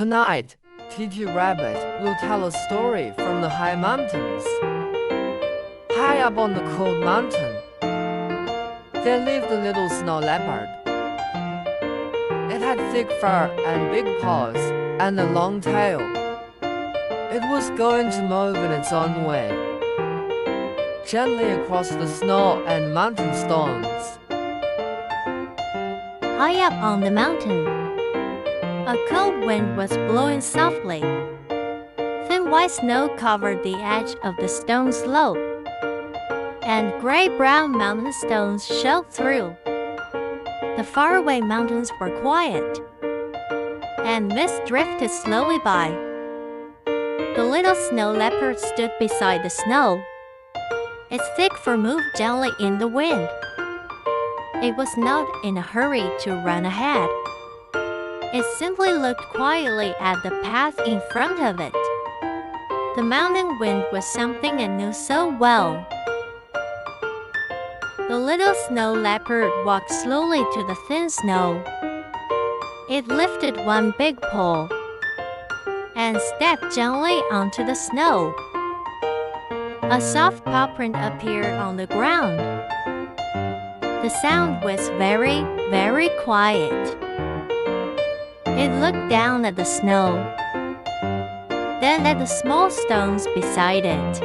Tonight, Titi Rabbit will tell a story from the high mountains. High up on the cold mountain, there lived a little snow leopard. It had thick fur and big paws and a long tail. It was going to move in its own way, gently across the snow and mountain stones. High up on the mountain, a cold wind was blowing softly. Thin white snow covered the edge of the stone slope, and gray-brown mountain stones showed through. The faraway mountains were quiet, and mist drifted slowly by. The little snow leopard stood beside the snow. Its thick fur moved gently in the wind. It was not in a hurry to run ahead. It simply looked quietly at the path in front of it. The mountain wind was something it knew so well. The little snow leopard walked slowly to the thin snow. It lifted one big paw and stepped gently onto the snow. A soft paw print appeared on the ground. The sound was very, very quiet. It looked down at the snow, then at the small stones beside it.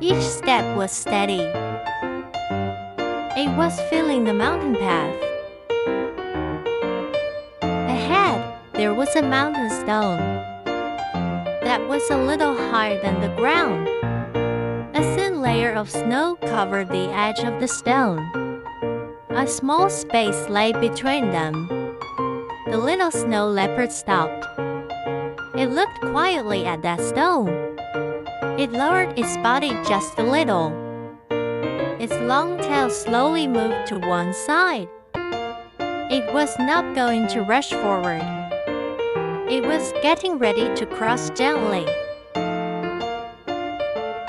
Each step was steady. It was feeling the mountain path. Ahead, there was a mountain stone that was a little higher than the ground. A thin layer of snow covered the edge of the stone. A small space lay between them. The little snow leopard stopped. It looked quietly at that stone. It lowered its body just a little. Its long tail slowly moved to one side. It was not going to rush forward. It was getting ready to cross gently.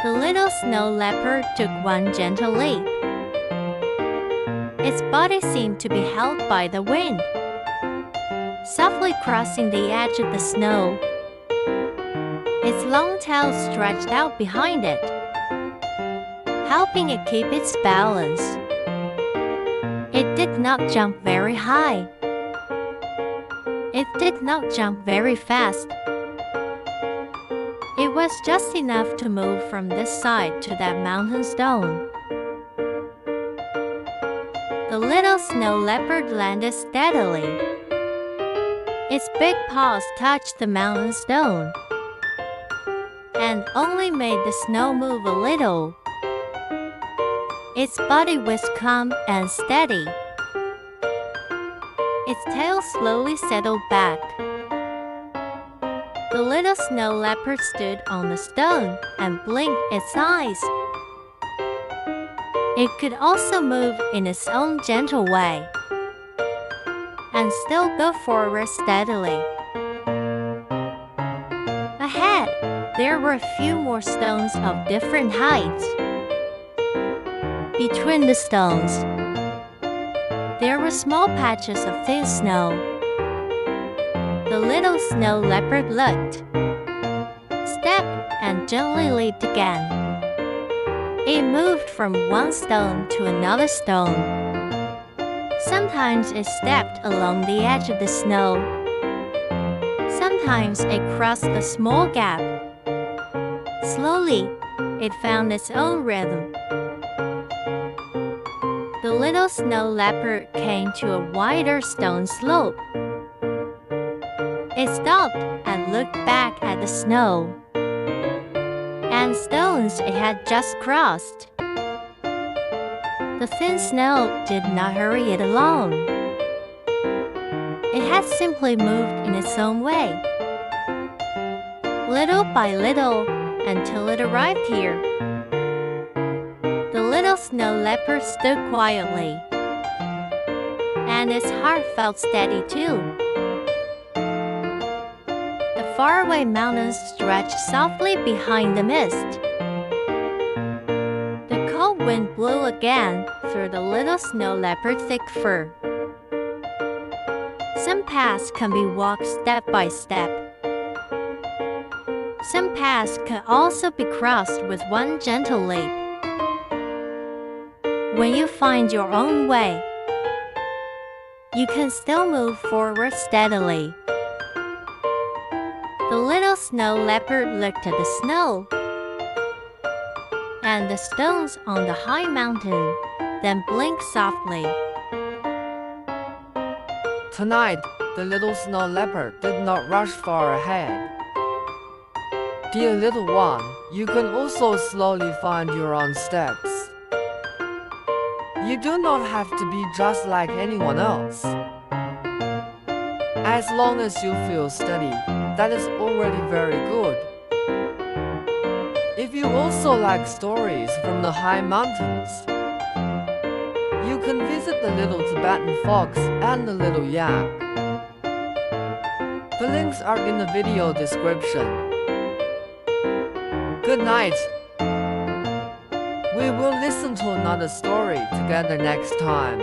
The little snow leopard took one gentle leap. Its body seemed to be held by the wind, softly crossing the edge of the snow. Its long tail stretched out behind it, helping it keep its balance. It did not jump very high. It did not jump very fast. It was just enough to move from this side to that mountain stone. The little snow leopard landed steadily. Its big paws touched the mountain stone and only made the snow move a little. Its body was calm and steady. Its tail slowly settled back. The little snow leopard stood on the stone and blinked its eyes. It could also move in its own gentle way and still go forward steadily. Ahead, there were a few more stones of different heights. Between the stones, there were small patches of thin snow. The little snow leopard looked, stepped, and gently leaped again. It moved from one stone to another stone. Sometimes it stepped along the edge of the snow. Sometimes it crossed a small gap. Slowly, it found its own rhythm. The little snow leopard came to a wider stone slope. It stopped and looked back at the snow and stones it had just crossed. The thin snow did not hurry it along. It had simply moved in its own way, little by little, until it arrived here. The little snow leopard stood quietly, and its heart felt steady too. The faraway mountains stretched softly behind the mist. The cold wind blew again through the little snow leopard's thick fur. Some paths can be walked step by step. Some paths can also be crossed with one gentle leap. When you find your own way, you can still move forward steadily. The little snow leopard looked at the snow and the stones on the high mountain, then blinked softly. Tonight, the little snow leopard did not rush far ahead. Dear little one, you can also slowly find your own steps. You do not have to be just like anyone else. As long as you feel steady, that is already very good. If you also like stories from the high mountains, you can visit the little Tibetan fox and the little yak. The links are in the video description. Good night. We will listen to another story together next time.